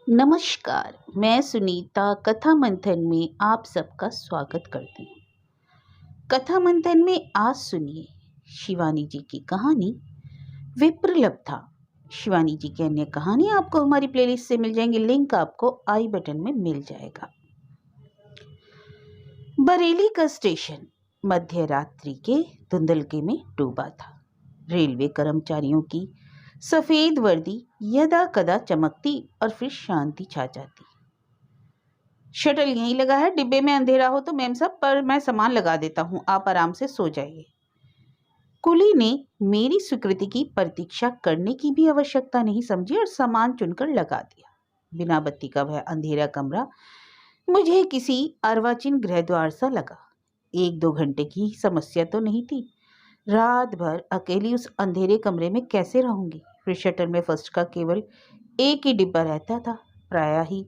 नमस्कार, मैं सुनीता कथा मंथन में आप सबका स्वागत करती हूँ। कथा मंथन में आज सुनिए शिवानी जी की कहानी विप्रलब्ध था। शिवानी जी की अन्य कहानी आपको हमारी प्लेलिस्ट से मिल जाएंगी, लिंक आपको आई बटन में मिल जाएगा। बरेली का स्टेशन मध्य रात्रि के धुंधलके में डूबा था। रेलवे कर्मचारियों की सफेद वर्दी यदा कदा चमकती और फिर शांति छा जाती। शटल यहीं लगा है, डिब्बे में अंधेरा हो तो मैम साहब, पर मैं सामान लगा देता हूँ, आप आराम से सो जाइए। कुली ने मेरी स्वीकृति की प्रतीक्षा करने की भी आवश्यकता नहीं समझी और सामान चुनकर लगा दिया। बिना बत्ती का वह अंधेरा कमरा मुझे किसी अर्वाचीन गृह द्वार सा लगा। 1-2 घंटे की समस्या तो नहीं थी। रात भर अकेली उस अंधेरे कमरे में कैसे रहूंगी। फिर शटल में फर्स्ट का केवल एक ही डिब्बा रहता था। प्रायः ही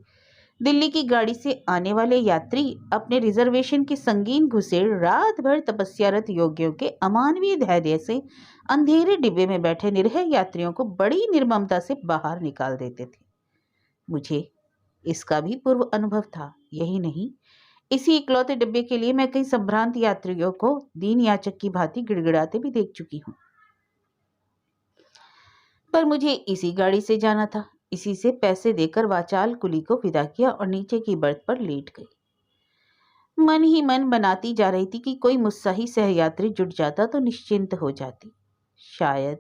दिल्ली की गाड़ी से आने वाले यात्री अपने रिजर्वेशन की संगीन घुसेड़ रात भर तपस्यारत योगियों के अमानवीय धैर्य से अंधेरे डिब्बे में बैठे निरह यात्रियों को बड़ी निर्ममता से बाहर निकाल देते थे। मुझे इसका भी पूर्व अनुभव था। यही नहीं, इसी इकलौते डिब्बे के लिए मैं कई संभ्रांत यात्रियों को दीन याचक की भांति गिड़गिड़ाते भी देख चुकी हूँ। पर मुझे इसी गाड़ी से जाना था। इसी से पैसे देकर वाचाल कुली को विदा किया और नीचे की बर्थ पर लेट गई। मन ही मन बनाती जा रही थी कि कोई मुत्साही सहयात्री जुट जाता तो निश्चिंत हो जाती। शायद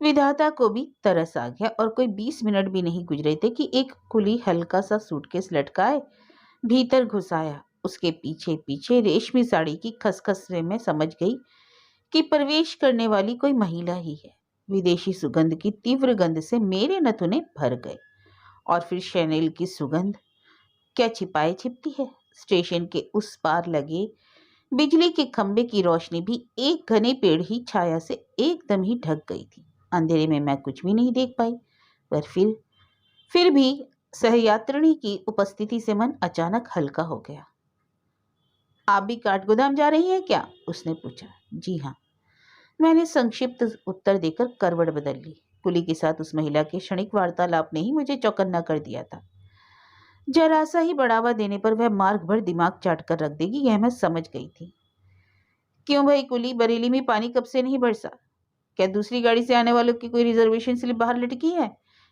विधाता को भी तरस आ गया और कोई 20 मिनट भी नहीं गुजरे थे कि एक कुली हल्का सा सूटकेस लटकाए भीतर घुस आया। उसके पीछे पीछे रेशमी साड़ी की खसखस से मैं समझ गई कि प्रवेश करने वाली कोई महिला ही है। विदेशी सुगंध की तीव्र गंध से मेरे नथुने भर गए। और फिर शैनेल की सुगंध क्या छिपाए छिपती है। स्टेशन के उस पार लगे बिजली के खंबे की रोशनी भी एक घने पेड़ ही छाया से एकदम ही ढक गई थी। अंधेरे में मैं कुछ भी नहीं देख पाई। पर फिर भी सहयात्रिणी की उपस्थिति से मन अचानक हल्का हो गया। आप भी काठगोदाम जा रही हैं क्या? उसने पूछा। जी हाँ, मैंने संक्षिप्त उत्तर देकर करवट बदल ली। कुली के साथ उस महिला के क्षणिक वार्तालाप ने ही मुझे चौकन्ना कर दिया था। जरा सा ही बढ़ावा देने पर वह मार्ग भर दिमाग चाट कर रख देगी, यह मैं समझ गई थी। क्यों भाई कुली, बरेली में पानी कब से नहीं बरसा? क्या दूसरी गाड़ी से आने वालों की कोई रिजर्वेशन स्लिप बाहर लटकी है?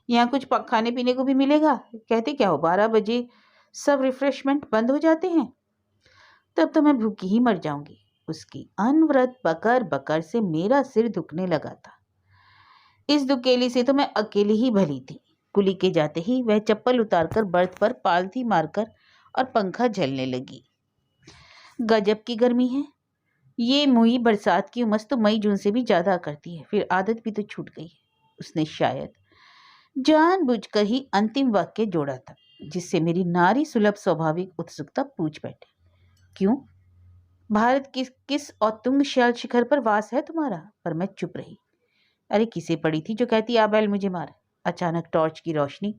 यहाँ कुछ खाने पीने को भी मिलेगा? कहते क्या हो, 12 बजे सब रिफ्रेशमेंट बंद हो जाते हैं। तब तो मैं भूखी ही मर जाऊंगी। उसकी अनवरत बकर बकर से मेरा सिर दुखने लगा था। इस दुकेली से तो मैं अकेली ही भली थी। कुली के जाते ही वह चप्पल उतारकर बर्थ पर पालथी मारकर और पंखा झलने लगी। गजब की गर्मी है। ये मुई बरसात की उमस तो मई जून से भी ज्यादा करती है। फिर आदत भी तो छूट गई है। उसने शायद जानबूझकर ही अंतिम वाक्य जोड़ा था, जिससे मेरी नारी सुलभ स्वाभाविक उत्सुकता पूछ बैठे। क्यों? भारत किस किस औत्तुंग शैल शिखर पर वास है तुम्हारा? पर मैं चुप रही। अरे किसे पड़ी थी जो कहती आ बैल मुझे मार। अचानक टॉर्च की रोशनी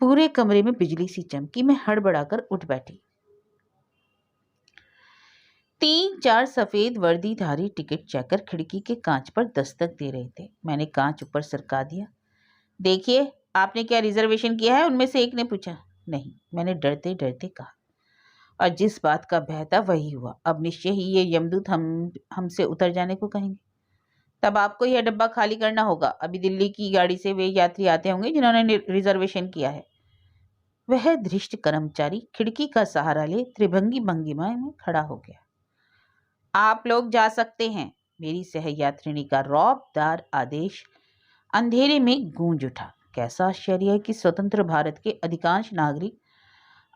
पूरे कमरे में बिजली सी चमकी। मैं हड़बड़ाकर उठ बैठी। 3-4 सफेद वर्दीधारी टिकट चेकर खिड़की के कांच पर दस्तक दे रहे थे। मैंने कांच ऊपर सरका दिया। देखिए, आपने क्या रिजर्वेशन किया है? उनमें से एक ने पूछा। नहीं, मैंने डरते डरते कहा। और जिस बात का भय था वही हुआ। अब निश्चय ही ये यमदूत हमसे उतर जाने को कहेंगे। तब आपको यह डब्बा खाली करना होगा। अभी दिल्ली की गाड़ी से वे यात्री आते होंगे जिन्होंने रिजर्वेशन किया है। वह धृष्ट कर्मचारी खिड़की का सहारा ले त्रिभंगी भंगिमा में खड़ा हो गया। आप लोग जा सकते हैं। मेरी सहयात्रिणी का रौबदार आदेश अंधेरे में गूंज उठा। कैसा आश्चर्य है कि स्वतंत्र भारत के अधिकांश नागरिक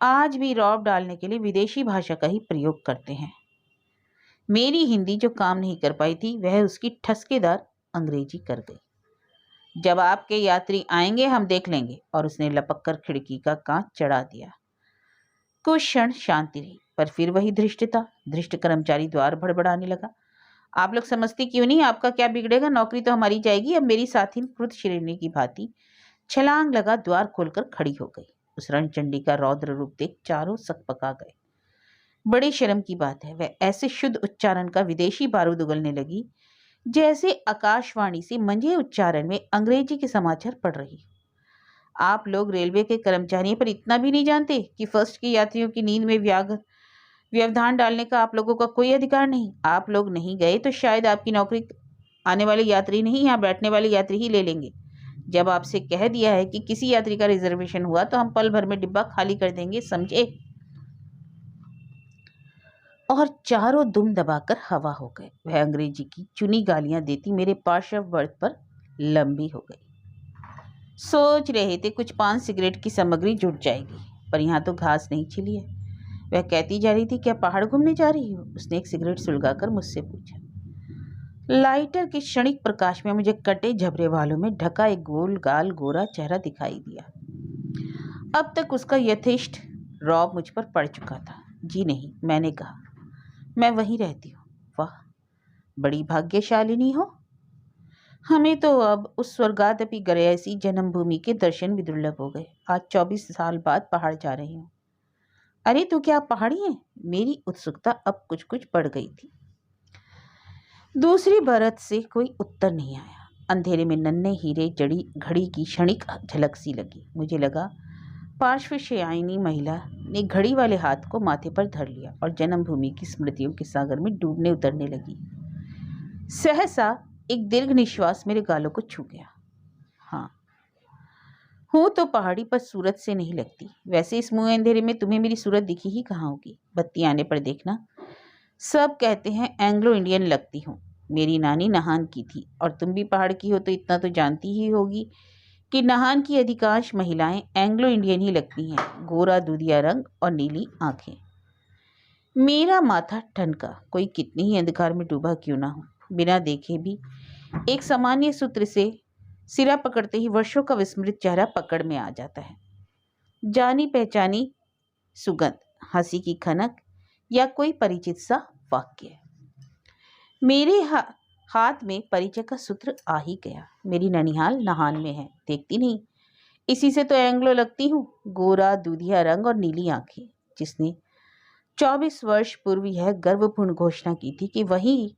आज भी रौब डालने के लिए विदेशी भाषा का ही प्रयोग करते हैं। मेरी हिंदी जो काम नहीं कर पाई थी, वह उसकी ठसकेदार अंग्रेजी कर गई। जब आपके यात्री आएंगे हम देख लेंगे। और उसने लपक कर खिड़की का कांच चढ़ा दिया। कुछ क्षण शांति रही, पर फिर वही धृष्टता। धृष्ट कर्मचारी द्वार भड़बड़ाने लगा। आप लोग समझते क्यों नहीं? आपका क्या बिगड़ेगा? नौकरी तो हमारी जाएगी। अब मेरी साथी कृत श्रेणी की भांति छलांग लगा द्वार खोलकर खड़ी हो गई। उस रणचंडी का रौद्र रूप देख चारों सकपका गए। बड़ी शर्म की बात है, वह ऐसे शुद्ध उच्चारण का विदेशी बारूद उगलने लगी जैसे आकाशवाणी से मंझे उच्चारण में अंग्रेजी के समाचार पढ़ रही। आप लोग रेलवे के कर्मचारी हैं, पर इतना भी नहीं जानते कि फर्स्ट की यात्रियों की नींद में व्यवधान डालने का आप लोगों का कोई अधिकार नहीं। आप लोग नहीं गए तो शायद आपकी नौकरी आने वाले यात्री नहीं, यहाँ बैठने वाले यात्री ही ले लेंगे। जब आपसे कह दिया है कि किसी यात्री का रिजर्वेशन हुआ तो हम पल भर में डिब्बा खाली कर देंगे, समझे? और चारों दुम दबाकर हवा हो गए। वह अंग्रेजी की चुनी गालियां देती मेरे पार्श्व बर्थ पर लंबी हो गई। सोच रहे थे कुछ पान सिगरेट की सामग्री जुट जाएगी, पर यहाँ तो घास नहीं छिली है। वह कहती जा रही थी, क्या पहाड़ घूमने जा रही हो? उसने एक सिगरेट सुलगाकर मुझसे पूछा। लाइटर के क्षणिक प्रकाश में मुझे कटे झबरे वालों में ढका एक गोल गाल गोरा चेहरा दिखाई दिया। अब तक उसका यथेष्ट रौब मुझ पर पड़ चुका था। जी नहीं, मैंने कहा, मैं वहीं रहती हूँ। वाह, बड़ी भाग्यशालिनी हो। हमें तो अब उस स्वर्गादपि गरैसी जन्मभूमि के दर्शन भी दुर्लभ हो गए। आज 24 साल बाद पहाड़ जा रही हूँ। अरे तो क्या आप पहाड़ी हैं? मेरी उत्सुकता अब कुछ कुछ बढ़ गई थी। दूसरी बरत से कोई उत्तर नहीं आया। अंधेरे में नन्हे हीरे जड़ी घड़ी की क्षणिक झलक सी लगी। मुझे लगा पार्श्वशयनी महिला ने घड़ी वाले हाथ को माथे पर धर लिया और जन्मभूमि की स्मृतियों के सागर में डूबने उतरने लगी। सहसा एक दीर्घ निश्वास मेरे गालों को छू गया। हाँ, हूँ तो पहाड़ी, पर सूरत से नहीं लगती। वैसे इस मुँह अंधेरे में तुम्हें मेरी सूरत दिखी ही कहाँ होगी? बत्ती आने पर देखना। सब कहते हैं एंग्लो इंडियन लगती हूँ। मेरी नानी नाहन की थी, और तुम भी पहाड़ की हो तो इतना तो जानती ही होगी कि नाहन की अधिकांश महिलाएं एंग्लो इंडियन ही लगती हैं। गोरा दूधिया रंग और नीली आंखें। मेरा माथा ठनका। कोई कितनी ही अंधकार में डूबा क्यों ना हो, बिना देखे भी एक सामान्य सूत्र से सिरा पकड़ते ही वर्षों का विस्मृत चेहरा पकड़ में आ जाता है। जानी पहचानी सुगंध, हंसी की खनक या कोई परिचित सा वाक्य। मेरे हाथ में परिचय का सूत्र आ ही गया। मेरी ननिहाल नाहन में है, देखती नहीं? इसी से तो एंग्लो लगती हूँ। गोरा दूधिया रंग और नीली आंखें। जिसने 24 वर्ष पूर्व यह गर्वपूर्ण घोषणा की थी कि वही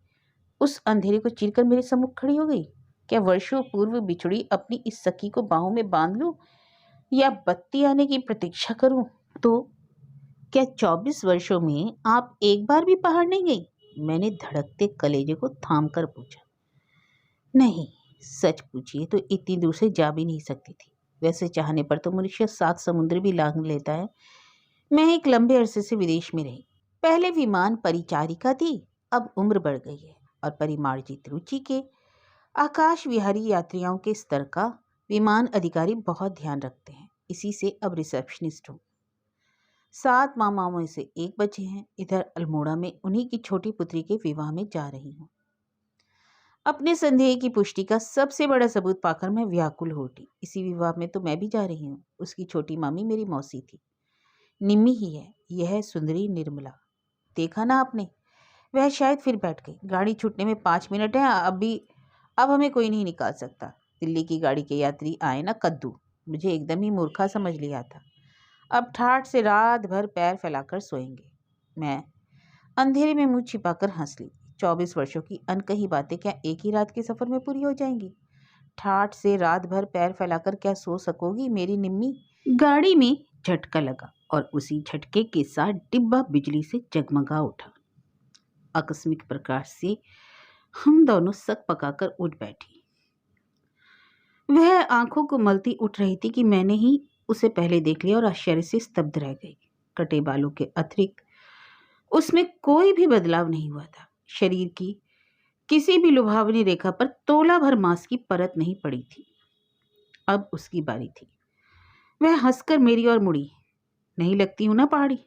उस अंधेरे को चीरकर मेरे सम्मुख खड़ी हो गई। क्या वर्षों पूर्व बिछड़ी अपनी इस सखी को बाहों में बांध लूं या बत्ती आने की प्रतीक्षा करूं? तो क्या 24 वर्षों में आप एक बार भी पहाड़ नहीं गई? मैंने धड़कते कलेजे को थाम कर पूछा। नहीं, सच पूछिए तो इतनी दूर से जा भी नहीं सकती थी। वैसे चाहने पर तो मनुष्य 7 समुद्र भी लांघ लेता है। मैं एक लंबे अरसे से विदेश में रही। पहले विमान परिचारिका थी, अब उम्र बढ़ गई है और परिमार्जित रुचि के आकाश विहारी यात्रियों के स्तर का विमान अधिकारी बहुत ध्यान रखते हैं। इसी से अब रिसेप्शनिस्ट हूँ। 7 मामाओं में से एक बचे हैं। इधर अल्मोड़ा में उन्हीं की छोटी पुत्री के विवाह में जा रही हूँ। अपने संदेह की पुष्टि का सबसे बड़ा सबूत पाकर मैं व्याकुल हो उठी। इसी विवाह में तो मैं भी जा रही हूँ। उसकी छोटी मामी मेरी मौसी थी, निम्मी ही है। यह सुंदरी निर्मला, देखा ना आपने? वह शायद फिर बैठ गई। गाड़ी छूटने में 5 मिनट है। अब हमें कोई नहीं निकाल सकता। दिल्ली की गाड़ी के यात्री आए ना कद्दू। मुझे एकदम ही मूर्खा समझ लिया था। अब ठाठ से रात भर पैर फैलाकर सोएंगे। मैं अंधेरे में मुंह छिपाकर हंस ली। 24 वर्षों की अनकही बातें क्या एक ही रात के सफर में पूरी हो जाएंगी? ठाठ से रात भर पैर फैलाकर क्या सो सकोगी मेरी निम्मी? गाड़ी में झटका लगा और उसी झटके के साथ डिब्बा बिजली से जगमगा उठा। आकस्मिक प्रकाश से हम दोनों सक पकाकर उठ बैठी। वह आंखों को मलती उठ रही थी कि मैंने ही उसे पहले देख लिया और आश्चर्य से स्तब्ध रह गई। कटे बालों के अतिरिक्त उसमें कोई भी बदलाव नहीं हुआ था। शरीर की किसी भी लुभावनी रेखा पर तोला भर मांस की परत नहीं पड़ी थी। अब उसकी बारी थी। वह हंसकर मेरी ओर मुड़ी। नहीं लगती हूं ना पहाड़ी?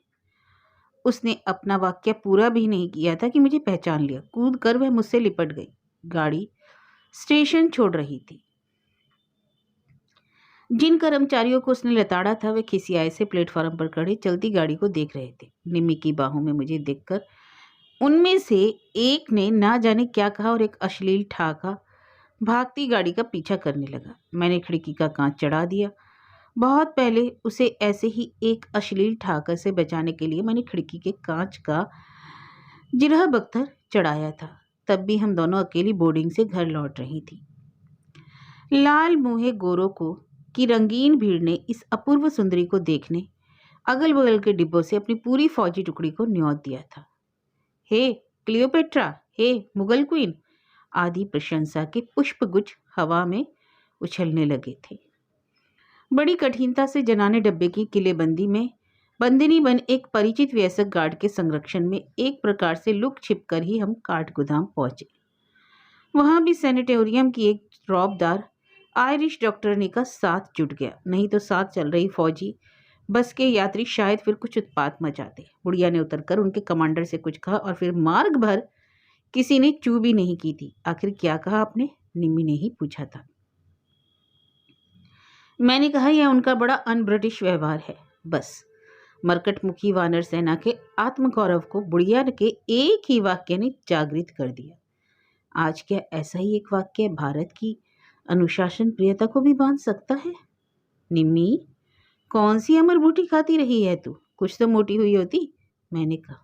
उसने अपना वाक्य पूरा भी नहीं किया था कि मुझे पहचान लिया। कूद कर वह मुझसे लिपट गई। गाड़ी स्टेशन छोड़ रही थी। जिन कर्मचारियों को उसने लताड़ा था वे खिसियाए से प्लेटफॉर्म पर खड़े चलती गाड़ी को देख रहे थे। निम्मी की बाहों में मुझे देखकर उनमें से एक ने ना जाने क्या कहा और एक अश्लील ठाका भागती गाड़ी का पीछा करने लगा। मैंने खिड़की का कांच चढ़ा दिया। बहुत पहले उसे ऐसे ही एक अश्लील ठाकर से बचाने के लिए मैंने खिड़की के कांच का जिरह बख्तर चढ़ाया था। तब भी हम दोनों अकेली बोर्डिंग से घर लौट रही थी। लाल मुँहे गोरों को कि रंगीन भीड़ ने इस अपूर्व सुंदरी को देखने अगल बगल के डिब्बों से अपनी पूरी फौजी टुकड़ी को न्योत दिया था। हे क्लियोपेट्रा, हे मुगल क्वीन आदि प्रशंसा के पुष्पगुच्छ हवा में उछलने लगे थे। बड़ी कठिनता से जनाने डब्बे की किलेबंदी में बंदिनी बन एक परिचित वयस्क गार्ड के संरक्षण में एक प्रकार से लुक छिप कर ही हम काठगोदाम पहुंचे। वहां भी सैनिटोरियम की एक रौबदार आयरिश डॉक्टरनी का साथ जुट गया, नहीं तो साथ चल रही फौजी बस के यात्री शायद फिर कुछ उत्पात मचाते। बुढ़िया ने उतरकर उनके कमांडर से कुछ कहा और फिर मार्ग भर किसी ने चू भी नहीं की थी। आखिर क्या कहा आपने? निम्मी ने ही पूछा था। मैंने कहा यह उनका बड़ा अन ब्रिटिश व्यवहार है। बस मरकटमुखी वानर सेना के आत्मगौरव को बुढ़िया के एक ही वाक्य ने जागृत कर दिया। आज क्या ऐसा ही एक वाक्य भारत की अनुशासन प्रियता को भी बांध सकता है? निम्मी, कौन सी अमर बूटी खाती रही है तू? कुछ तो मोटी हुई होती। मैंने कहा।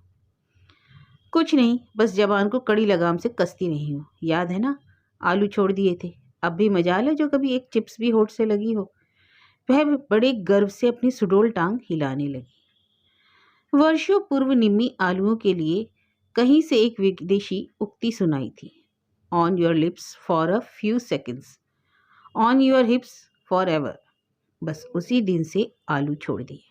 कुछ नहीं, बस जबान को कड़ी लगाम से कसती नहीं हूँ। याद है ना, आलू छोड़ दिए थे। अब भी मजाल है जो कभी एक चिप्स भी होठ से लगी हो। वह बड़े गर्व से अपनी सुडोल टांग हिलाने लगी। वर्षों पूर्व निम्मी आलुओं के लिए कहीं से एक विदेशी उक्ति सुनाई थी। On your lips for a few seconds, on your hips for ever. बस उसी दिन से आलू छोड़ दिए।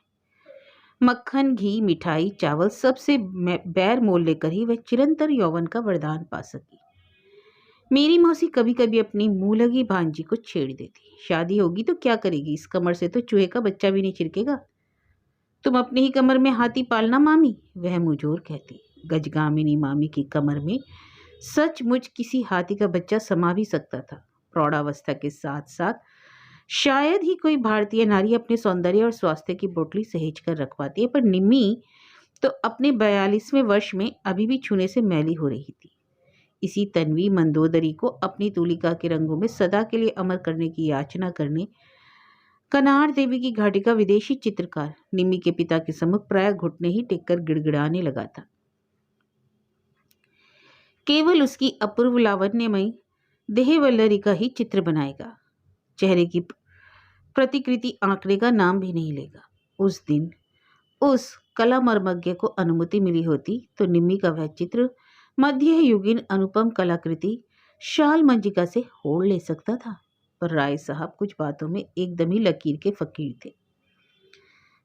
मक्खन, घी, मिठाई, चावल सबसे बैर मोल लेकर ही वह चिरंतर यौवन का वरदान पा सकी। मेरी मौसी कभी कभी अपनी मुंह लगी भांजी को छेड़ देती। शादी होगी तो क्या करेगी? इस कमर से तो चूहे का बच्चा भी नहीं छिड़केगा। तुम अपनी ही कमर में हाथी पालना मामी, वह मुझोर कहती। गजगामिनी मामी की कमर में सचमुच किसी हाथी का बच्चा समा भी सकता था। प्रौढ़ावस्था के साथ साथ शायद ही कोई भारतीय नारी अपने सौंदर्य और स्वास्थ्य की बोतली सहेज कर रख पाती है, पर निम्मी तो अपने 42वें वर्ष में अभी भी छूने से मैली हो रही थी। इसी तन्वी मंदोदरी को अपनी तूलिका के रंगों में सदा के लिए अमर करने की याचना करने कनार देवी की घाटी का विदेशी चित्रकार निम्मी के पिता के सम्मुख प्राय घुटने ही टेककर गिड़गिड़ाने लगा था। केवल उसकी अपूर्व लावण्यमयी देहवल्लरी का ही चित्र बनाएगा, चेहरे की प्रतिकृति आंकने का नाम भी नहीं लेगा। उस दिन उस कला मर्मज्ञ को अनुमति मिली होती तो निम्मी का वह चित्र मध्ययुगीन अनुपम कलाकृति शाल मंजिका से होड़ ले सकता था। पर राय साहब कुछ बातों में एकदम ही लकीर के फकीर थे।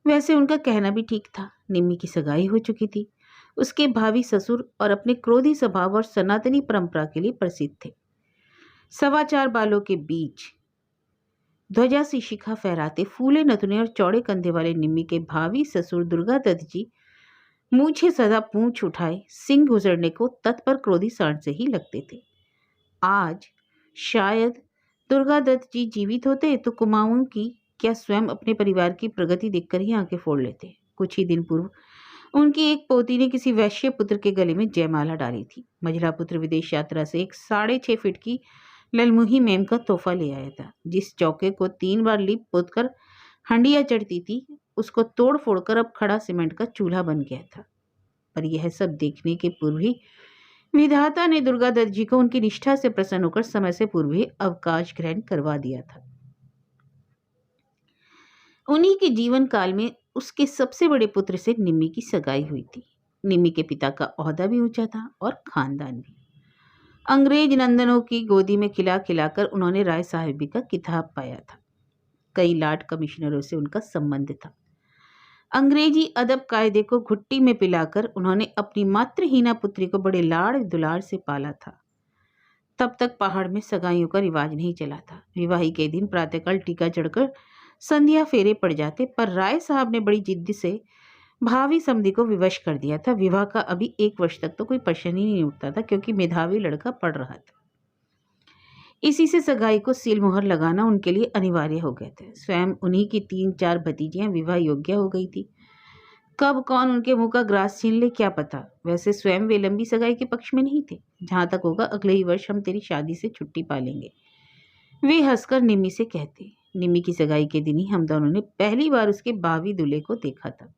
वैसे उनका कहना भी ठीक था। निम्मी की सगाई हो चुकी थी। उसके भावी ससुर और अपने क्रोधी स्वभाव और सनातनी परंपरा के लिए प्रसिद्ध थे। 4.25 बालों के बीच ध्वजा सी शिखा फहराते फूले नथुने और चौड़े कंधे वाले निम्मी के भावी ससुर दुर्गा दत्त जी मूछे सदा पूंछ उठाए सिंह गुजरने को तत्पर क्रोधी सांड से ही लगते थे। आज शायद दुर्गा दत्त जी जीवित होते तो कुमाऊं की क्या स्वयं अपने परिवार की प्रगति देखकर ही आंखें फोड़ लेते। कुछ ही दिन पूर्व उनकी एक पोती ने किसी वैश्य पुत्र के गले में जयमाला डाली थी। मझला पुत्र विदेश यात्रा से एक 6.5 फीट की ललमुही मेम का तोहफा ले आया था। जिस चौके को 3 बार लीप पोत कर हंडिया चढ़ती थी, उसको तोड़ फोड़कर अब खड़ा सीमेंट का चूल्हा बन गया था। पर यह सब देखने के पूर्व ही विधाता ने दुर्गा दत्त जी को उनकी निष्ठा से प्रसन्न होकर समय से पूर्व ही अवकाश ग्रहण करवा दिया था। उन्हीं के जीवन काल में उसके सबसे बड़े पुत्र से निम्मी की सगाई हुई थी। निम्मी के पिता का ओहदा भी ऊंचा था और खानदान भी। अंग्रेज नंदनों की गोदी में खिला खिलाकर उन्होंने राय साहिबी का किताब पाया था। कई लॉर्ड कमिश्नरों से उनका संबंध था। अंग्रेजी अदब कायदे को घुट्टी में पिलाकर उन्होंने अपनी मातृहीना पुत्री को बड़े लाड़ दुलार से पाला था। तब तक पहाड़ में सगाइयों का रिवाज नहीं चला था। विवाही के दिन प्रातःकाल टीका चढ़कर संध्या फेरे पड़ जाते, पर राय साहब ने बड़ी जिद्द से भावी समधी को विवश कर दिया था। विवाह का अभी 1 वर्ष तक तो कोई प्रश्न ही नहीं उठता था, क्योंकि मेधावी लड़का पढ़ रहा था। इसी से सगाई को सील मोहर लगाना उनके लिए अनिवार्य हो गए थे। स्वयं उन्हीं की 3-4 भतीजियां विवाह योग्य हो गई थी। कब कौन उनके मुंह का ग्रास छीन ले क्या पता। वैसे स्वयं वे लंबी सगाई के पक्ष में नहीं थे। जहां तक होगा अगले ही वर्ष हम तेरी शादी से छुट्टी पा लेंगे, वे हंसकर निम्मी से कहते। निम्मी की सगाई के दिन ही हम दोनों ने पहली बार उसके भावी दूल्हे को देखा था।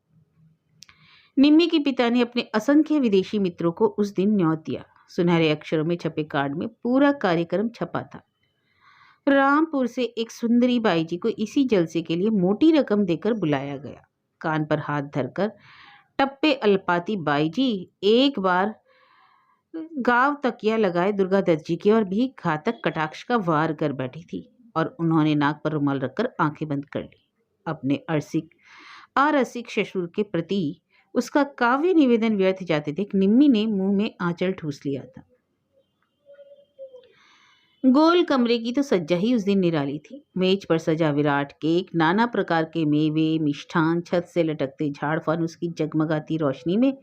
निम्मी के पिता ने अपने असंख्य विदेशी मित्रों को उस दिन न्योत दिया। सुनहरे अक्षरों में छपे कार्ड में पूरा कार्यक्रम छपा था। रामपुर से एक सुंदरी बाई जी को इसी जलसे के लिए मोटी रकम देकर बुलाया गया। कान पर हाथ धरकर टप्पे अल्पाती बाई जी एक बार गांव तकिया लगाए दुर्गादत्त जी की और भी घातक कटाक्ष का वार कर बैठी थी और उन्होंने नाक पर रुमाल रखकर आंखें बंद कर ली। अपने अरसिक ससुर के प्रति उसका काव्य निवेदन व्यर्थ जाते देख निम्मी ने मुंह में आंचल ठूस लिया था। गोल कमरे की तो सज्जा ही उस दिन निराली थी। मेज पर सजा विराट केक, नाना प्रकार के मेवे, मिष्ठान, छत से लटकते झाड़ फानुस की जगमगाती रोशनी में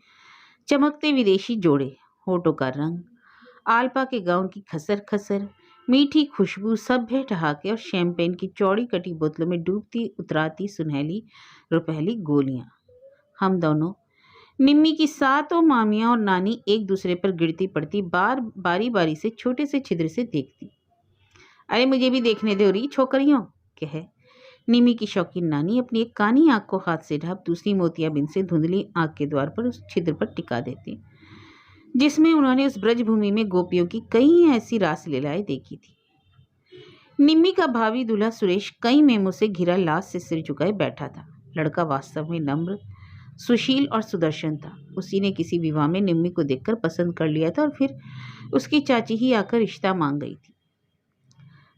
चमकते विदेशी जोड़े, होठों का रंग, आलपा के गाउन की खसर खसर, मीठी खुशबू, सभ्य ठहाके और शैंपेन की चौड़ी कटी बोतलों में डूबती उतराती सुनहली रुपहली गोलियां। हम दोनों, निम्मी की सातों मामियां और नानी एक दूसरे पर गिरती पड़ती बारी बारी से छोटे से छिद्र से देखती। अरे मुझे भी देखने दो रही छोकरियों, कहे निम्मी की शौकीन नानी अपनी एक कानी आंख को हाथ से ढक दूसरी मोतियाबिंद से धुंधली आंख के द्वार पर उस छिद्र पर टिका देती जिसमें उन्होंने उस ब्रजभूमि में गोपियों की कई ऐसी रास लीलाएं देखी थी। निम्मी का भावी दूल्हा सुरेश कई मेमों से घिरा लाश से सिर झुकाए बैठा था। लड़का वास्तव में नम्र, सुशील और सुदर्शन था। उसी ने किसी विवाह में निम्मी को देखकर पसंद कर लिया था और फिर उसकी चाची ही आकर रिश्ता मांग गई थी।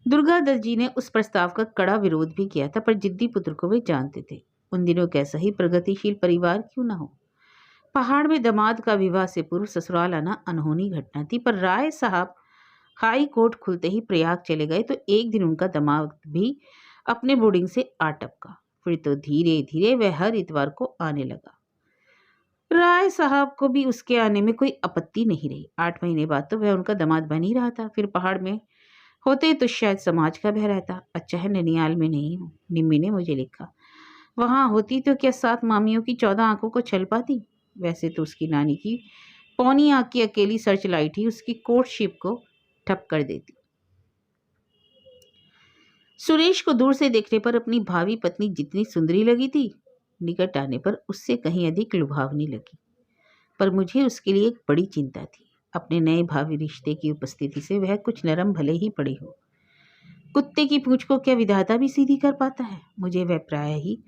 दुर्गादत्त जी ने उस प्रस्ताव का कड़ा विरोध भी किया था, पर जिद्दी पुत्र को वे जानते थे। उन दिनों कैसा ही प्रगतिशील परिवार क्यों न हो, पहाड़ में दामाद का विवाह से पूर्व ससुराल आना अनहोनी घटना थी। पर राय साहब हाई कोर्ट खुलते ही प्रयाग चले गए तो एक दिन उनका दामाद भी अपने बोर्डिंग से आ टपका। फिर तो धीरे धीरे वह हर इतवार को आने लगा। राय साहब को भी उसके आने में कोई आपत्ति नहीं रही। 8 महीने बाद तो वह उनका दामाद बन ही रहा था। फिर पहाड़ में होते तो शायद समाज का भय रहता। अच्छा है ननियाल में नहीं हूँ, निम्मी ने मुझे लिखा। वहां होती तो क्या 7 मामियों की 14 आंखों को छल पाती। वैसे तो उसकी नानी की पौनी आंख की अकेली सर्च लाइट ही उसकी कोर्टशिप को ठप कर देती। सुरेश को दूर से देखने पर अपनी भावी पत्नी जितनी सुंदरी लगी थी, निकट आने पर उससे कहीं अधिक लुभावनी लगी। पर मुझे उसके लिए एक बड़ी चिंता थी। अपने नए भावी रिश्ते की उपस्थिति से वह कुछ नरम भले ही पड़ी हो। कुत्ते की पूंछ को क्या विधाता भी सीधी कर पाता है। मुझे वह प्राय ही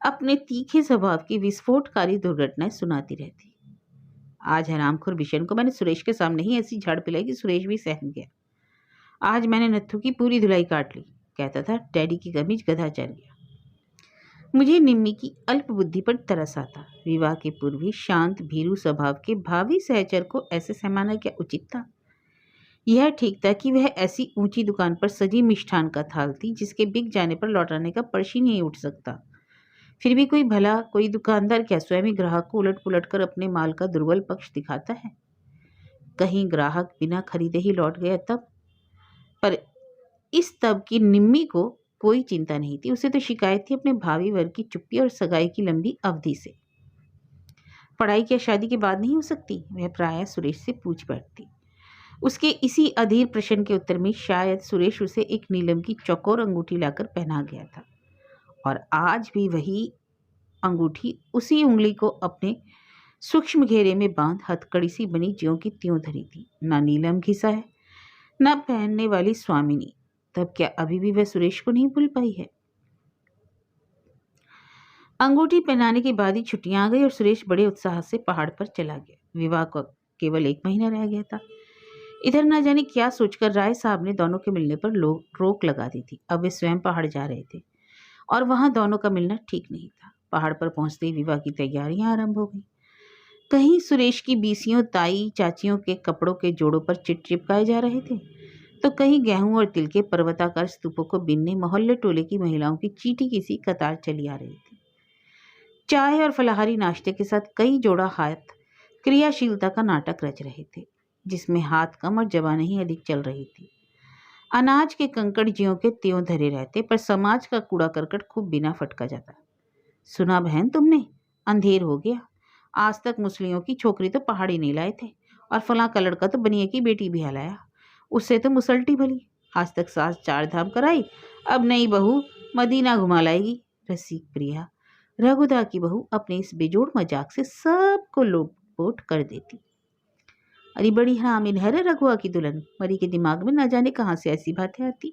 अपने तीखे स्वभाव की विस्फोटकारी दुर्घटनाएं सुनाती रहती। आज हरामखोर बिशन को मैंने सुरेश के सामने ही ऐसी झाड़ पिलाई कि सुरेश भी सहम गया। आज मैंने नत्थू की पूरी धुलाई काट ली, कहता था डैडी की कमीज गधा चल गया। मुझे निम्मी की अल्प बुद्धि पर तरस आता। विवाह के पूर्व ही शांत भीरू स्वभाव के भावी सहचर को ऐसे सहमाना क्या उचित था। यह ठीक था कि वह ऐसी ऊंची दुकान पर सजी मिष्ठान का थाल थी जिसके बिक जाने पर लौटाने का पर्श ही नहीं उठ सकता। फिर भी कोई भला कोई दुकानदार क्या स्वयं ही ग्राहक को उलट पुलट कर अपने माल का दुर्बल पक्ष दिखाता है। कहीं ग्राहक बिना खरीदे ही लौट गया तब। पर इस तब की निम्मी को कोई चिंता नहीं थी। उसे तो शिकायत थी अपने भावी वर्ग की चुप्पी और सगाई की लंबी अवधि से। पढ़ाई क्या शादी के बाद नहीं हो सकती, वह प्रायः सुरेश से पूछ बैठती। उसके इसी अधीर प्रश्न के उत्तर में शायद सुरेश उसे एक नीलम की चौकोर अंगूठी लाकर पहना गया था और आज भी वही अंगूठी उसी उंगली को अपने सूक्ष्म घेरे में बांध हथकड़ी सी बनी ज्यों की त्यों धरी थी। न नीलम घिसा है न पहनने वाली स्वामिनी। तब क्या अभी भी वह सुरेश को नहीं भूल पाई है। अंगूठी पहनाने के बाद ही छुट्टियां आ गई और सुरेश बड़े उत्साह से पहाड़ पर चला गया। विवाह को केवल 1 महीना रह गया था। इधर न जाने क्या सोचकर राय साहब ने दोनों के मिलने पर रोक लगा दी थी। अब वे स्वयं पहाड़ जा रहे थे और वहां दोनों का मिलना ठीक नहीं था। पहाड़ पर पहुंचते ही विवाह की तैयारियां आरंभ हो गई। कहीं सुरेश की बीसियों ताई चाचियों के कपड़ों के जोड़ों पर चिपकाए जा रहे थे तो कहीं गेहूं और तिल के पर्वताकार स्तूपों को बिनने मोहल्ले टोले की महिलाओं की चीटी की सी कतार चली आ रही थी। चाय और फलाहारी नाश्ते के साथ कई जोड़ा हाथ क्रियाशीलता का नाटक रच रहे थे जिसमें हाथ कम और जबानें ही अधिक चल रही थी। अनाज के कंकड़ ज्यों के त्यों धरे रहते पर समाज का कूड़ा करकट खूब बिना फटका जाता। सुना बहन तुमने, अंधेर हो गया। आज तक मुसलियों की छोकरी तो पहाड़ी नहीं लाए थे और फलां का लड़का तो बनिए की बेटी भी हलाया, उससे तो मुसलटी भली। आज तक सास 4 धाम कराई, अब नई बहू मदीना घुमा लाएगी। रसिक प्रिया रघुदा की बहू अपने इस बेजोड़ मजाक से सबको लोटपोट कर देती। अरे बड़ी हरामिन है रे रघुआ की दुल्हन, मरी के दिमाग में न जाने कहाँ से ऐसी बातें आती।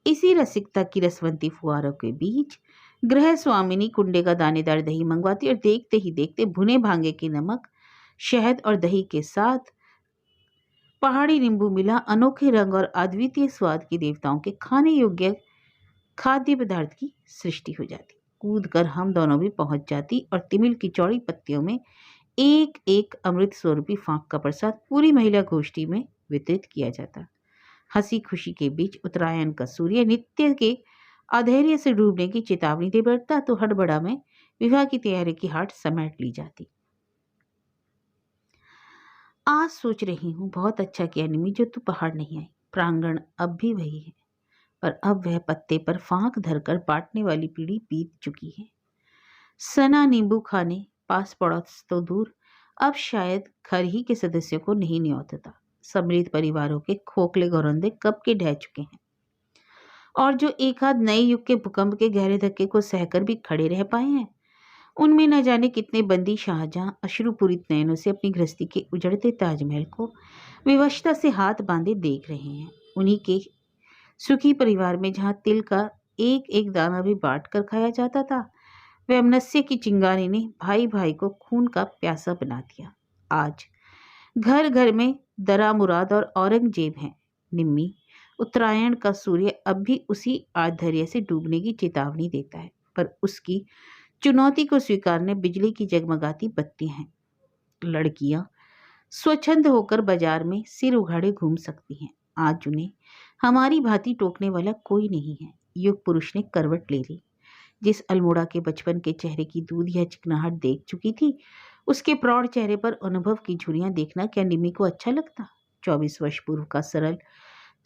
इसी रसिकता की रसवंती फुहारों के बीच गृह स्वामिनी कुंडे का दानेदार दही मंगवाती और देखते ही देखते भुने भांगे के नमक, शहद और दही के साथ पहाड़ी नींबू मिला अनोखे रंग और अद्वितीय स्वाद के देवताओं के खाने योग्य खाद्य पदार्थ की सृष्टि हो जाती। कूद कर हम दोनों भी पहुंच जाती और तिमिल की चौड़ी पत्तियों में एक एक अमृत स्वरूपी फांक का प्रसाद पूरी महिला गोष्ठी में वितरित किया जाता। हंसी खुशी के बीच उत्तरायण का सूर्य नित्य के अधैर्य से डूबने की चेतावनी दे बैठता तो हड़बड़ा में विवाह की तैयारी की हाट समेट ली जाती। आज सोच रही हूँ बहुत अच्छा किया निमी जो तू पहाड़ नहीं आई। प्रांगण अब भी वही है, पर अब वह पत्ते पर फांक धरकर बांटने वाली पीढ़ी बीत चुकी है। सना नींबू खाने पास पड़ोस तो दूर, अब शायद घर ही के सदस्यों को नहीं न्योतता। समृद्ध परिवारों के खोखले घरौंदे कब के ढह चुके हैं, और जो एक आध नए युग के भूकंप के गहरे धक्के को सहकर भी खड़े रह पाए हैं, उनमें न जाने कितने बंदी शाहजहां अश्रुपूरित नयनों से अपनी गृहस्थी के उजड़ते ताजमहल को विवशता से हाथ बांधे देख रहे हैं। उन्हीं के सुखी परिवार में जहां तिल का एक एक दाना भी बांट कर खाया जाता था, वैमनस्य की चिंगारी ने भाई भाई को खून का प्यासा बना दिया। आज घर घर में दरा मुराद और औरंगजेब हैं। निम्मी, उत्तरायण का सूर्य अब भी उसी आधैर्य से डूबने की चेतावनी देता है, पर उसकी चुनौती को स्वीकारने बिजली की जगमगाती बत्तियां हैं। लड़कियां स्वच्छंद होकर बाजार में सिर उघाड़े घूम सकती हैं। आज उन्हें हमारी भांति टोकने वाला कोई नहीं है। युग पुरुष ने करवट ले ली। जिस अल्मोड़ा के बचपन के चेहरे की दूधिया चिकनाहट देख चुकी थी, उसके प्रौढ़ चेहरे पर अनुभव की झुर्रियां देखना क्या निम्मी को अच्छा लगता? 24 वर्ष पूर्व का सरल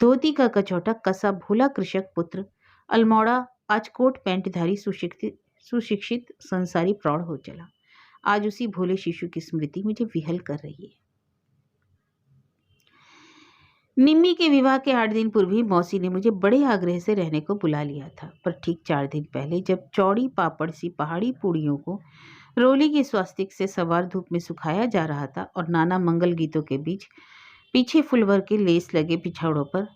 धोती का कचौटा कसा भोला कृषक पुत्र अल्मोड़ा आज कोट पैंटधारी सुशिक्षित संसारी प्रौढ़ हो चला। आज उसी भोले शिशु की स्मृति मुझे विहल कर रही है। निम्मी के विवाह के 8 दिन पूर्व ही मौसी ने मुझे बड़े आग्रह से रहने को बुला लिया था, पर ठीक 4 दिन पहले जब चौड़ी पापड़ सी पहाड़ी पूड़ियों को रोली की स्वास्तिक से सवार धूप में सुखाया जा रहा था और नाना मंगल गीतों के बीच पीछे फुलवर के लेस लगे पिछाड़ों पर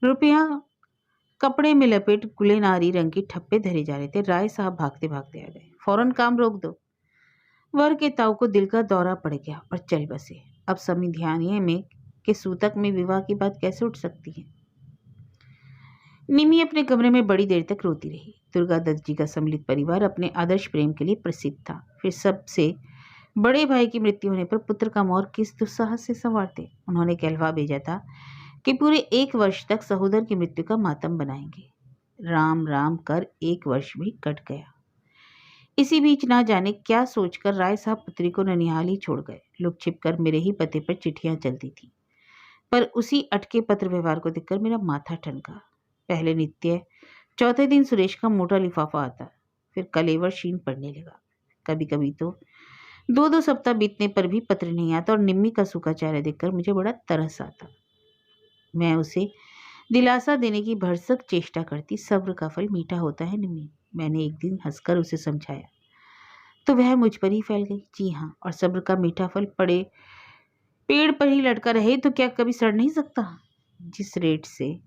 रुपया कपड़े में लपेट गुलेनारी रंग की ठप्पे धरे जा रहे थे, राय साहब भागते भागते आ गए। फौरन काम रोक दो। वर के ताऊ को दिल का दौरा पड़ गया और चल बसे। अब संविधानीय में के सूतक में विवाह की बात कैसे उठ सकती है? निमी अपने कमरे में बड़ी देर तक रोती रही। दुर्गा दत्त जी का सम्मिलित परिवार अपने आदर्श प्रेम के लिए प्रसिद्ध था। फिर सबसे बड़े भाई की मृत्यु होने पर पुत्र का मोर किस दुस्साहस से संवारते। उन्होंने कहलवा भेजा था कि पूरे 1 वर्ष तक सहोदर की मृत्यु का मातम बनाएंगे। राम राम कर 1 वर्ष भी कट गया। इसी बीच ना जाने क्या सोचकर राय साहब पुत्री को ननिहाल ही छोड़ गए। लुक छिपकर मेरे ही पते पर चिट्ठियां चलती थी, पर उसी अटके पत्र व्यवहार को देखकर मेरा माथा ठनका। पहले नित्य चौथे दिन सुरेश का मोटा लिफाफा आता, फिर कलेवर शीन पड़ने लगा। कभी कभी तो 2-2 सप्ताह बीतने पर भी पत्र नहीं आता और निम्मी का सूखा चेहरा देखकर मुझे बड़ा तरस आता। मैं उसे दिलासा देने की भरसक चेष्टा करती। सब्र का फल मीठा होता है निम्मी, मैंने एक दिन हंसकर उसे समझाया, तो वह मुझ पर ही फैल गई। जी हाँ, और सब्र का मीठा फल पेड़ पर ही लटका रहे तो क्या कभी सड़ नहीं सकता? जिस रेट से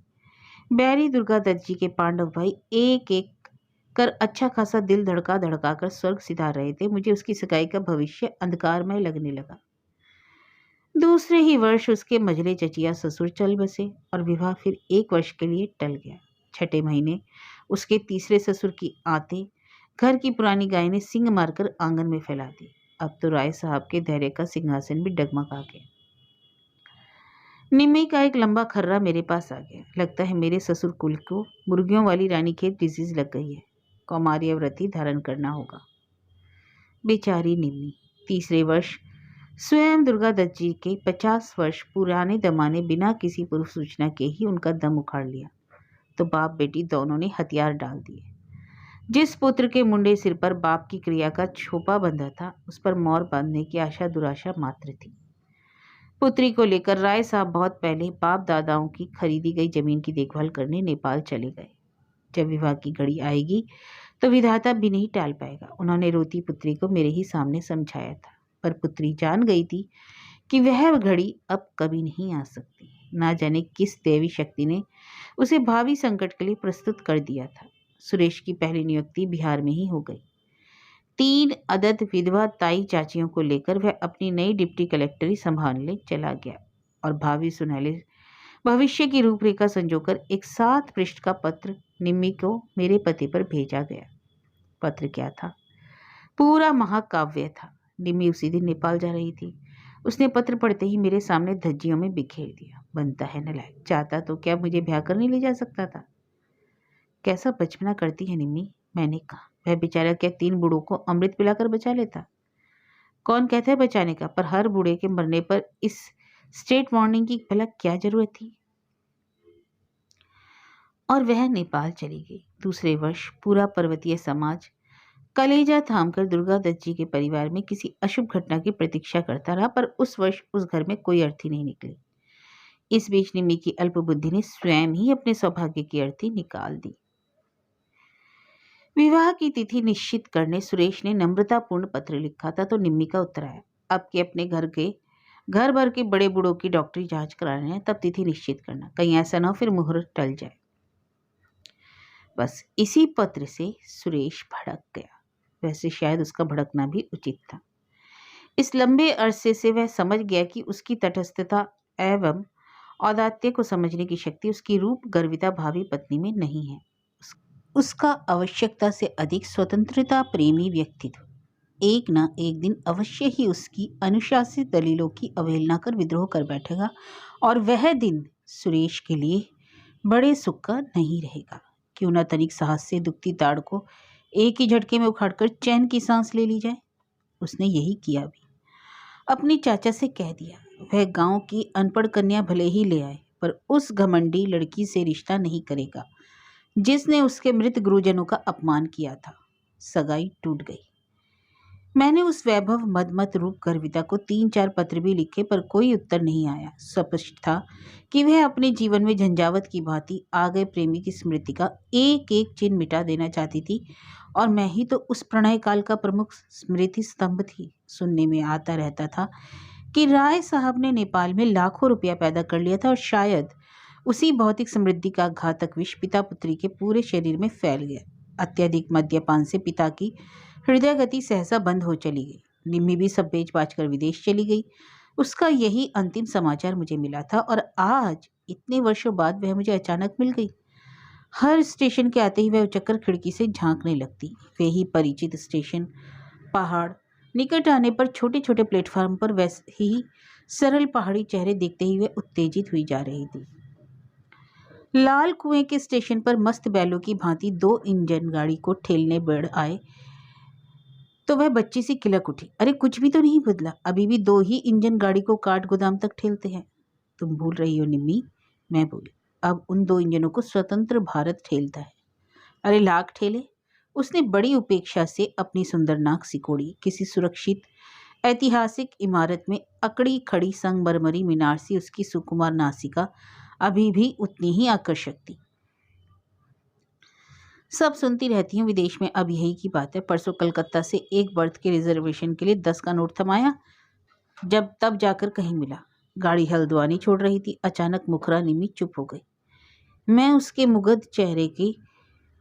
बैरी दुर्गा दत्त जी के पांडव भाई एक एक कर अच्छा खासा दिल धड़का धड़का कर स्वर्ग सिधार रहे थे, मुझे उसकी सगाई का भविष्य अंधकारमय लगने लगा। दूसरे ही वर्ष उसके मझले चचिया ससुर चल बसे और विवाह फिर 1 वर्ष के लिए टल गया। 6ठे महीने उसके तीसरे ससुर की आते घर की पुरानी गाय ने सींग मारकर आंगन में फैला दी। अब तो राय साहब के धैर्य का सिंहासन भी डगमगा गया। निम्मी का एक लंबा खर्रा मेरे पास आ गया। लगता है मेरे ससुर कुल को मुर्गियों वाली रानीखेत डिजीज लग गई है। कौमार्य व्रति धारण करना होगा। बेचारी निम्मी। तीसरे वर्ष स्वयं दुर्गा दत्त जी के 50 वर्ष पुराने दमा ने बिना किसी पूर्व सूचना के ही उनका दम उखाड़ लिया, तो बाप बेटी दोनों ने हथियार डाल दिए। जिस पुत्र के मुंडे सिर पर बाप की क्रिया का छोपा बंधा था, उस पर मोर बांधने की आशा दुराशा मात्र थी। पुत्री को लेकर राय साहब बहुत पहले बाप दादाओं की खरीदी गई जमीन की देखभाल करने नेपाल चले गए। जब विवाह की घड़ी आएगी तो विधाता भी नहीं टाल पाएगा। उन्होंने रोती पुत्री को मेरे ही सामने समझाया था, पर पुत्री जान गई थी कि वह घड़ी अब कभी नहीं आ सकती। ना जाने किस देवी शक्ति ने उसे भावी संकट के लिए प्रस्तुत कर दिया था। सुरेश की पहली नियुक्ति बिहार में ही हो गई। 3 अदद विधवा ताई चाचियों को लेकर वह अपनी नई डिप्टी कलेक्टरी संभालने चला गया और भावी सुनहले भविष्य की रूपरेखा संजोकर एक 7 पृष्ठ का पत्र निम्मी को मेरे पते पर भेजा गया। पत्र क्या था? पूरा महाकाव्य था। निम्मी उसी दिन नेपाल जा रही थी। उसने पत्र पढ़ते ही मेरे सामने धज्जियों में बिखेर दिया। बनता है नालायक, चाहता तो क्या मुझे ब्याह करने ले जा सकता था? कैसा बचपना करती है निम्मी, मैंने कहा। वह बेचारा क्या 3 बूढ़ों को अमृत पिलाकर बचा लेता? कौन कहता है बचाने का, पर हर बूढ़े के मरने पर इस स्टेट वार्निंग की भला क्या जरूरत थी? और वह नेपाल चली गई। दूसरे वर्ष पूरा पर्वतीय समाज कलेजा थामकर दुर्गा दत्त जी के परिवार में किसी अशुभ घटना की प्रतीक्षा करता रहा, पर उस वर्ष उस घर में कोई अर्थी नहीं निकली। इस बीच निम्मी की अल्प बुद्धि ने स्वयं ही अपने सौभाग्य की अर्थी निकाल दी। विवाह की तिथि निश्चित करने सुरेश ने नम्रतापूर्ण पत्र लिखा था तो निम्मी का उत्तर आया, अब के अपने घर भर के बड़े बूढ़ों की डॉक्टरी जांच कराने हैं, तब तिथि निश्चित करना, कहीं ऐसा ना हो फिर मुहूर्त टल जाए। बस इसी पत्र से सुरेश भड़क गया। वैसे शायद उसका भड़कना भी उचित था। इस लंबे अरसे से वह समझ गया कि उसकी तटस्थता एवं औदात्य को समझने की शक्ति उसकी रूप गर्विता भावी पत्नी में नहीं है। उसका आवश्यकता से अधिक स्वतंत्रता प्रेमी व्यक्तित्व एक न एक दिन अवश्य ही उसकी अनुशासित दलीलों की अवहेलना कर विद्रोह कर बैठेगा, और वह दिन सुरेश के लिए बड़े सुख का नहीं रहेगा। क्यों न तनिक साहस से दुखती ताड़ को एक ही झटके में उखाड़कर चैन की सांस ले ली जाए। उसने यही किया भी। अपनी चाचा से कह दिया, वह गांव की अनपढ़ कन्या भले ही ले आए, पर उस घमंडी लड़की से रिश्ता नहीं करेगा जिसने उसके मृत गुरुजनों का अपमान किया था। सगाई टूट गई। मैंने उस वैभव मदमत रूप गर्विता को 3-4 पत्र भी लिखे, पर कोई उत्तर नहीं आया। स्पष्ट था कि वह अपने जीवन में झंझावत की भांति आ गए प्रेमी की स्मृति का एक एक चिन्ह मिटा देना चाहती थी, और मैं ही तो उस प्रणय काल का प्रमुख स्मृति स्तंभ थी। सुनने में आता रहता था कि राय साहब ने नेपाल में लाखों रुपया पैदा कर लिया था, और शायद उसी भौतिक समृद्धि का घातक विष पिता पुत्री के पूरे शरीर में फैल गया। अत्यधिक मद्यपान से पिता की हृदय गति सहसा बंद हो चली गई। निम्मी भी सब बेच बाच कर विदेश चली गई। उसका यही अंतिम समाचार मुझे मिला था, और आज इतने वर्षों बाद वह मुझे अचानक मिल गई। हर स्टेशन के आते ही वह उचक्कर खिड़की से झांकने लगती। वे ही परिचित स्टेशन, पहाड़, निकट आने पर छोटे छोटे प्लेटफार्म पर वैसे ही सरल पहाड़ी चेहरे देखते ही वह उत्तेजित हुई जा रही थी। लाल कुएं के स्टेशन पर मस्त बैलों की भांति 2 इंजन गाड़ी को ठेलने बढ़ आए तो वह बच्ची सी किलक उठी। अरे कुछ भी तो नहीं बदला, अभी भी 2 ही इंजन गाड़ी को काठ गोदाम तक ठेलते हैं। तुम भूल रही हो निम्मी, मैं बोली। अब उन 2 इंजनों को स्वतंत्र भारत ठेलता है। अरे लाख ठेले। उसने बड़ी उपेक्षा से अपनी सुंदर नाक सिकोड़ी। किसी सुरक्षित ऐतिहासिक इमारत में अकड़ी खड़ी संगमरमरी मीनार सी उसकी सुकुमार नासिका अभी भी उतनी ही आकर्षक थी। सब सुनती रहती हूँ, विदेश में अब यही की बात है। परसों कलकत्ता से एक बर्थ के रिजर्वेशन के लिए 10 का नोट थमाया, जब तब जाकर कहीं मिला। गाड़ी हल्द्वानी छोड़ रही थी। अचानक मुखरा निम्मी चुप हो गई। मैं उसके मुग्ध चेहरे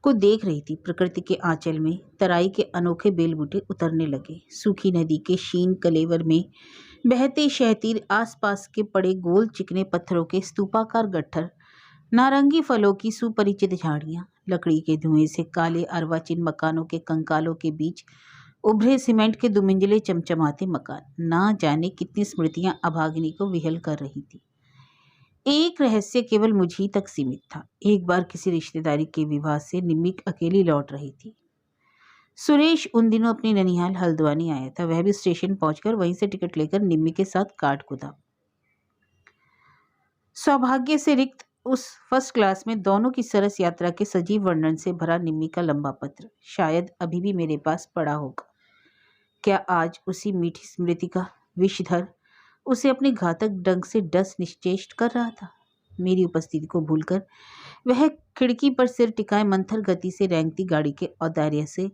को देख रही थी। प्रकृति के आंचल में तराई के अनोखे बेलबूटे उतरने लगे। सूखी नदी के शीन कलेवर में बहते शहतीर, आसपास के पड़े गोल चिकने पत्थरों के स्तूपाकार गट्ठर, नारंगी फलों की सुपरिचित झाड़ियां, लकड़ी के धुएं से काले अर्वाचीन मकानों के कंकालों के बीच उभरे सीमेंट के दुमिंजले चमचमाते मकान, ना जाने कितनी स्मृतियां अभागिनी को विहल कर रही थी। एक रहस्य केवल मुझी तक सीमित था। एक बार किसी रिश्तेदारी के विवाह से निम्मी अकेली लौट रही थी। सुरेश उन दिनों अपनी ननिहाल हल्द्वानी आया था। वह भी स्टेशन पहुंचकर वहीं से टिकट लेकर निम्मी के साथ काठगोदाम। सौभाग्य से रिक्त उस फर्स्ट क्लास में दोनों की सरस यात्रा के सजीव वर्णन से भरा निम्मी का लंबा पत्र शायद अभी भी मेरे पास पड़ा होगा। क्या आज उसी मीठी स्मृति का विषधर उसे अपने घातक डंक से डस निश्चेष्ट कर रहा था? मेरी उपस्थिति को भूलकर वह खिड़की पर सिर टिकाए मंथर गति से रेंगती गाड़ी के औदार्य से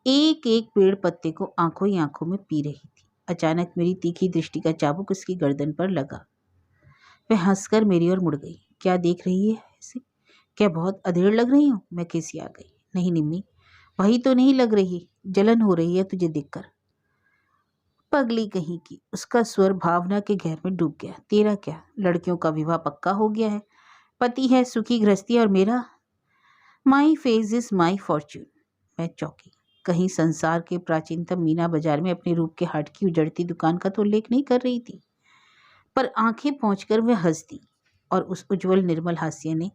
एक एक पेड़ पत्ते को आंखों ही आंखों में पी रही थी। अचानक मेरी तीखी दृष्टि का चाबुक उसकी गर्दन पर लगा। वह हंसकर मेरी ओर मुड़ गई। क्या देख रही है ऐसे? क्या बहुत अधेड़ लग रही हूँ? मैं खिसिया गई। नहीं निम्मी, वही तो नहीं लग रही, जलन हो रही है तुझे देखकर। पगली कहीं की। उसका स्वर भावना के गहर में डूब गया। तेरा क्या, लड़कियों का विवाह पक्का हो गया है, पति है, सुखी गृहस्थी, और मेरा माई फेज इज माई फॉर्च्यून। मैं चौंकी। कहीं संसार के प्राचीनतम मीना बाजार में अपने रूप के हाट की उजड़ती दुकान का तो उल्लेख नहीं कर रही थी। पर आंखें पहुंचकर वह हंस दी और उस उज्जवल निर्मल हास्य ने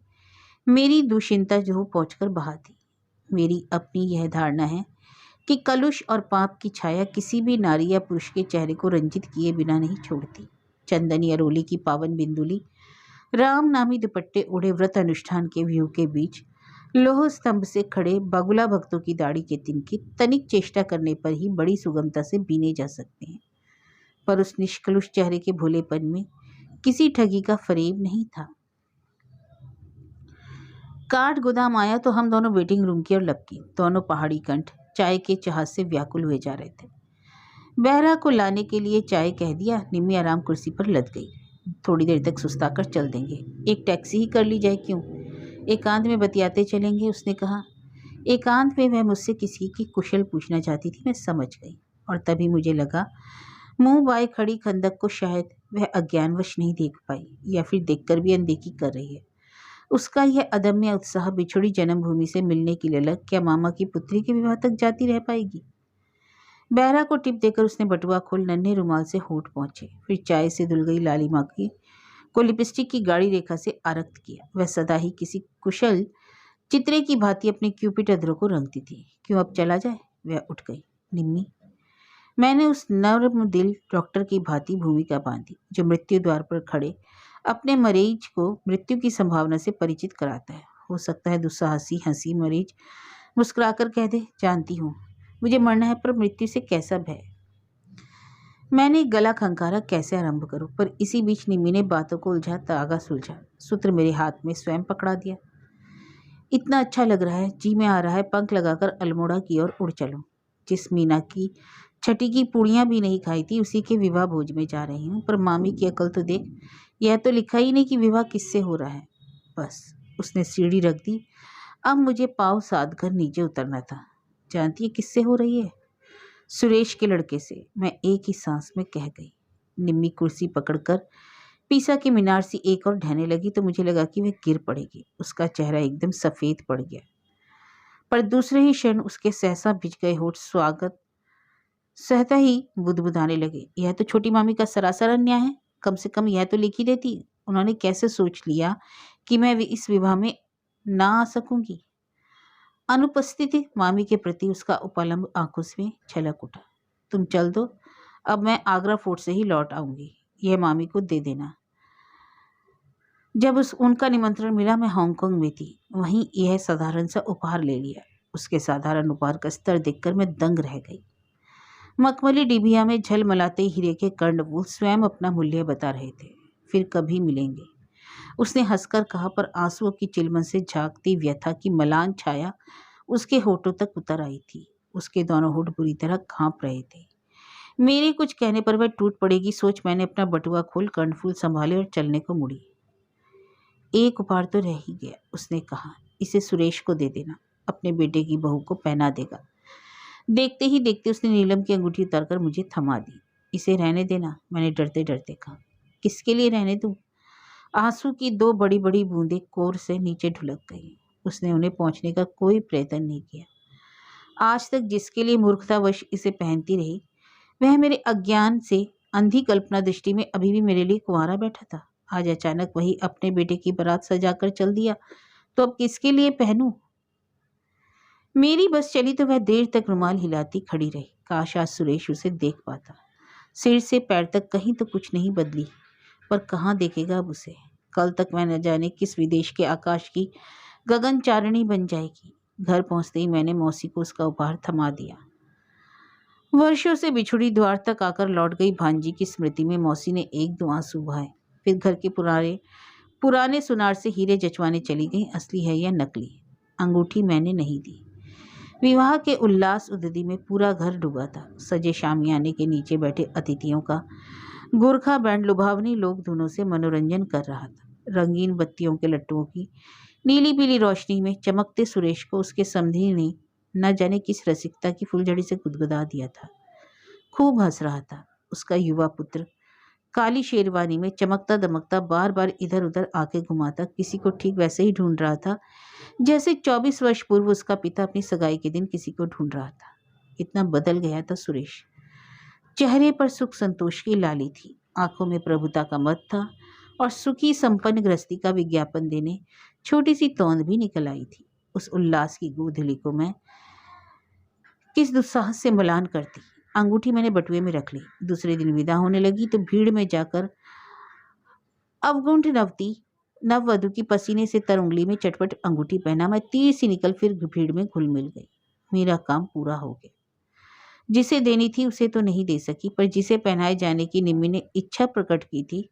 मेरी दुश्चिंता जो पहुंचकर बहा दी। मेरी अपनी यह धारणा है कि कलुष और पाप की छाया किसी भी नारी या पुरुष के चेहरे को रंजित किए बिना नहीं छोड़ती। चंदन या रोली की पावन बिंदुली राम नामी दुपट्टे ओढ़े व्रत अनुष्ठान के व्यू के बीच लोह स्तंभ से खड़े बगुला भक्तों की दाढ़ी के तिनके तनिक चेष्टा करने पर ही बड़ी सुगमता से बीने जा सकते हैं। पर उस निष्कलुष चेहरे के भोलेपन में किसी ठगी का फरेब नहीं था। काठ गोदाम आया तो हम दोनों वेटिंग रूम की ओर लपकी। दोनों पहाड़ी कंठ चाय के चाहत से व्याकुल हुए जा रहे थे। बहरा को लाने के लिए चाय कह दिया। निम्मी आराम कुर्सी पर लद गई। थोड़ी देर तक सुस्ताकर चल देंगे, एक टैक्सी ही कर ली जाए, क्यों? एकांत में बतियाते चलेंगे, उसने कहा। एकांत में वह मुझसे किसी की कुशल पूछना चाहती थी, मैं समझ गई। और तभी मुझे लगा मुंह बाए खड़ी खंदक को शायद वह अज्ञानवश नहीं देख पाई, या फिर देखकर भी अनदेखी कर रही है। उसका यह अदम्य उत्साह बिछुड़ी जन्मभूमि से मिलने की ललक क्या मामा की पुत्री के विवाह तक जाती रह पाएगी? बहरा को टिप देकर उसने बटुआ खोल नन्हे रुमाल से होठ पहुंचे, फिर चाय से धुल गई लालिमा को लिपस्टिक की गाढ़ी रेखा से आरक्त किया। वह सदा ही किसी कुशल चित्रे की भांति अपने क्यूपिड अधरों को रंगती थी। क्यों अब चला जाए? वह उठ गई। निम्मी, मैंने उस नर्म दिल डॉक्टर की भांति भूमिका बांधी जो मृत्यु द्वार पर खड़े अपने मरीज को मृत्यु की संभावना से परिचित कराता है। हो सकता है दुस्साहसी हंसी मरीज मुस्कुराकर कह दे, जानती हूँ मुझे मरना है, पर मृत्यु से कैसा भय। मैंने गला खंकारा, कैसे आरंभ करूं? पर इसी बीच निम्मी ने बातों को उलझा, तागा सुलझा, सूत्र मेरे हाथ में स्वयं पकड़ा दिया। इतना अच्छा लग रहा है, जी में आ रहा है पंख लगाकर अल्मोड़ा की ओर उड़ चलूं। जिस मीना की छठी की पूड़ियाँ भी नहीं खाई थी उसी के विवाह भोज में जा रही हूँ। पर मामी की अकल तो देख, यह तो लिखा ही नहीं कि विवाह किससे हो रहा है। बस उसने सीढ़ी रख दी। अब मुझे पाँव साध कर नीचे उतरना था। जानती है किससे हो रही है? सुरेश के लड़के से, मैं एक ही सांस में कह गई। निम्मी कुर्सी पकड़कर पीसा के मीनार से एक और ढहने लगी तो मुझे लगा कि वह गिर पड़ेगी। उसका चेहरा एकदम सफ़ेद पड़ गया, पर दूसरे ही क्षण उसके सहसा भिज गए होठ स्वागत सहता ही बुदबुदाने लगे। यह तो छोटी मामी का सरासर अन्याय है। कम से कम यह तो लिख ही देती। उन्होंने कैसे सोच लिया कि मैं इस विवाह में ना आ सकूंगी? अनुपस्थिति मामी के प्रति उसका उपलम्ब आंखों से छलक उठा। तुम चल दो, अब मैं आगरा फोर्ट से ही लौट आऊंगी, यह मामी को दे देना। जब उनका निमंत्रण मिला मैं हांगकांग में थी, वहीं यह साधारण सा उपहार ले लिया। उसके साधारण उपहार का स्तर देखकर मैं दंग रह गई। मखमली डिबिया में झलमलाते हीरे के कर्णफूल स्वयं अपना मूल्य बता रहे थे। फिर कभी मिलेंगे, उसने हंसकर कहा, पर आंसुओं की चिलमन से झांकती व्यथा की मलान छाया उसके होठों तक उतर आई थी। उसके दोनों होठ बुरी तरह कांप रहे थे। मेरे कुछ कहने पर वह टूट पड़ेगी सोच मैंने अपना बटुआ खोल कर्णफूल संभाले और चलने को मुड़ी। एक उपहार तो रह ही गया, उसने कहा, इसे सुरेश को दे देना, अपने बेटे की बहू को पहना देगा। देखते ही देखते उसने नीलम की अंगूठी उतारकर मुझे थमा दी। इसे रहने देना, मैंने डरते डरते कहा। किसके लिए रहने दूं? आंसू की दो बड़ी बड़ी बूंदें कोर से नीचे ढुलक गई। उसने उन्हें पहुंचने का कोई प्रयत्न नहीं किया। आज तक जिसके लिए मूर्खतावश इसे पहनती रही, वह मेरे अज्ञान से अंधी कल्पना दृष्टि में अभी भी मेरे लिए कुंवारा बैठा था। आज अचानक वही अपने बेटे की बारात सजाकर चल दिया, तो अब किसके लिए पहनूं? मेरी बस चली तो वह देर तक रुमाल हिलाती खड़ी रही। काश आज सुरेश उसे देख पाता। सिर से पैर तक कहीं तो कुछ नहीं बदली, पर कहाँ देखेगा अब उसे? कल तक वह न जाने किस विदेश के आकाश की गगनचारिणी बन जाएगी। घर पहुंचते ही मैंने मौसी को उसका उपहार थमा दिया। वर्षों से बिछुड़ी द्वार तक आकर लौट गई भांजी की स्मृति में मौसी ने एक दो आंसू बहाए। फिर घर के पुराने सुनार से हीरे जचवाने चली गई। असली है या नकली? अंगूठी मैंने नहीं दी। विवाह के उल्लास उद्दि में पूरा घर डूबा था। सजे शामियाने के नीचे बैठे अतिथियों का गोरखा बैंड लुभावनी लोक धुनों से मनोरंजन कर रहा था। रंगीन बत्तियों के लट्टुओं की नीली पीली रोशनी में चमकते सुरेश को उसके समधी ने न जाने किस रसिकता की फुलझड़ी से गुदगुदा दिया था। खूब हंस रहा था। उसका युवा पुत्र काली शेरवानी में चमकता दमकता बार बार इधर उधर आके घुमाता किसी को ठीक वैसे ही ढूंढ रहा था जैसे 24 वर्ष पूर्व उसका पिता अपनी सगाई के दिन किसी को ढूंढ रहा था। इतना बदल गया था सुरेश। चेहरे पर सुख संतोष की लाली थी, आंखों में प्रभुता का मत था और सुखी संपन्न गृहस्थी का विज्ञापन देने छोटी सी तौंद भी निकल आई थी। उस उल्लास की गोधली को मैं किस दुस्साहस से मलान करती। अंगूठी मैंने बटुए में रख ली। दूसरे दिन विदा होने लगी तो भीड़ में जाकर अवगुंठ नववधु की पसीने से तर उंगली में चटपट अंगूठी पहना मैं तीर सी निकल फिर भीड़ में घुल मिल गई। मेरा काम पूरा हो गया। जिसे देनी थी उसे तो नहीं दे सकी, पर जिसे पहनाए जाने की निम्मी ने इच्छा प्रकट की थी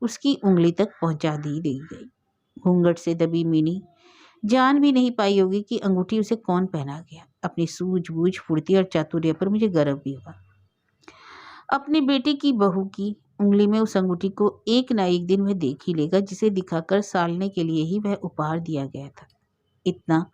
उसकी उंगली तक पहुंचा दी गई। घूंघट से दबी मीनी जान भी नहीं पाई होगी कि अंगूठी उसे कौन पहना गया। अपनी सूझबूझ फुर्ती और चातुर्य पर मुझे गर्व भी हुआ। अपनी बेटी की बहू की उंगली में उस अंगूठी को एक ना एक दिन वह देख ही लेगा जिसे दिखाकर सालने के लिए ही वह उपहार दिया गया था। इतना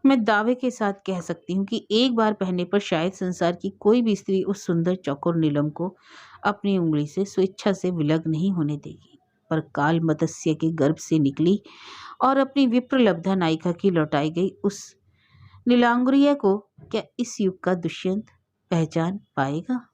मैं दावे के साथ कह सकती हूँ कि एक बार पहनने पर शायद संसार की कोई भी स्त्री उस सुंदर चौकोर नीलम को अपनी उंगली से स्वेच्छा से विलग नहीं होने देगी। पर काल मत्स्य के गर्भ से निकली और अपनी विप्रलब्धा नायिका की लौटाई गई उस नीलांगुरिया को क्या इस युग का दुष्यंत पहचान पाएगा?